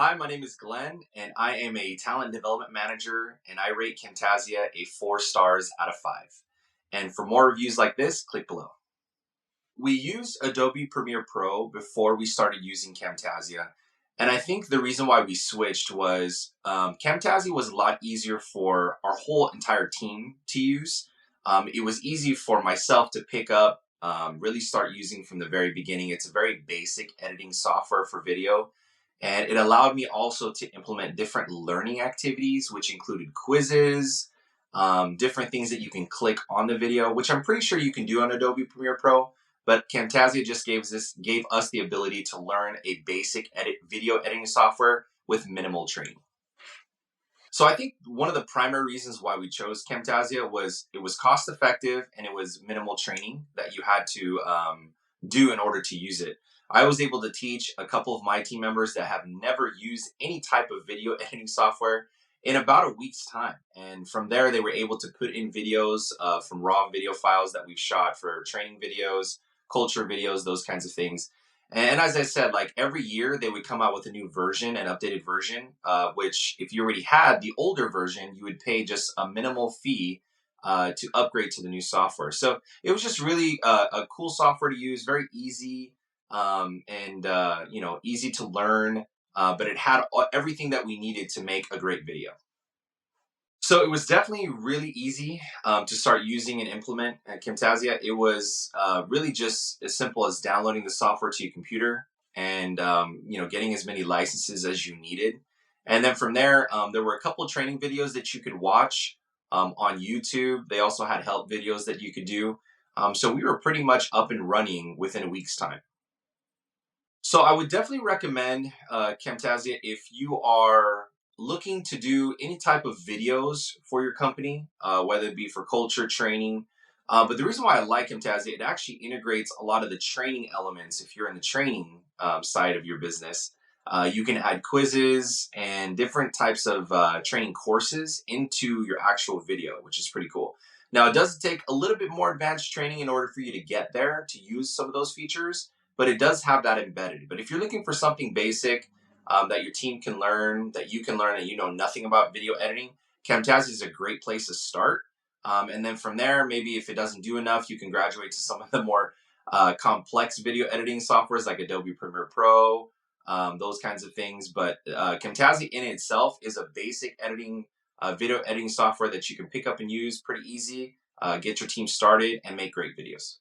Hi, my name is Glenn, and I am a talent development manager, and I rate Camtasia a 4 stars out of 5. And for more reviews like this, click below. We used Adobe Premiere Pro before we started using Camtasia. And I think the reason why we switched was Camtasia was a lot easier for our whole entire team to use. It was easy for myself to pick up, really start using from the very beginning. It's a very basic editing software for video. And it allowed me also to implement different learning activities, which included quizzes, different things that you can click on the video, which I'm pretty sure you can do on Adobe Premiere Pro. But Camtasia just gave us the ability to learn a basic video editing software with minimal training. So I think one of the primary reasons why we chose Camtasia was it was cost effective and it was minimal training that you had to do in order to use it. I was able to teach a couple of my team members that have never used any type of video editing software in about a week's time. And from there, they were able to put in videos from raw video files that we've shot for training videos, culture videos, those kinds of things. And as I said, like every year they would come out with a new version, an updated version, which if you already had the older version, you would pay just a minimal fee to upgrade to the new software. So it was just really a cool software to use, very easy and easy to learn. But it had everything that we needed to make a great video. So it was definitely really easy to start using and implement at Camtasia. It was really just as simple as downloading the software to your computer and getting as many licenses as you needed. And then from there, there were a couple of training videos that you could watch on YouTube. They also had help videos that you could do. So we were pretty much up and running within a week's time. So I would definitely recommend Camtasia if you are looking to do any type of videos for your company, whether it be for culture training. But the reason why I like Camtasia, it actually integrates a lot of the training elements. If you're in the training side of your business, you can add quizzes and different types of training courses into your actual video, which is pretty cool. Now, it does take a little bit more advanced training in order for you to get there to use some of those features, but it does have that embedded. But if you're looking for something basic that your team can learn, that you can learn, and you know nothing about video editing, Camtasia is a great place to start. And then from there, maybe if it doesn't do enough, you can graduate to some of the more complex video editing softwares like Adobe Premiere Pro, those kinds of things. But Camtasia in itself is a basic editing, video editing software that you can pick up and use pretty easy, get your team started, and make great videos.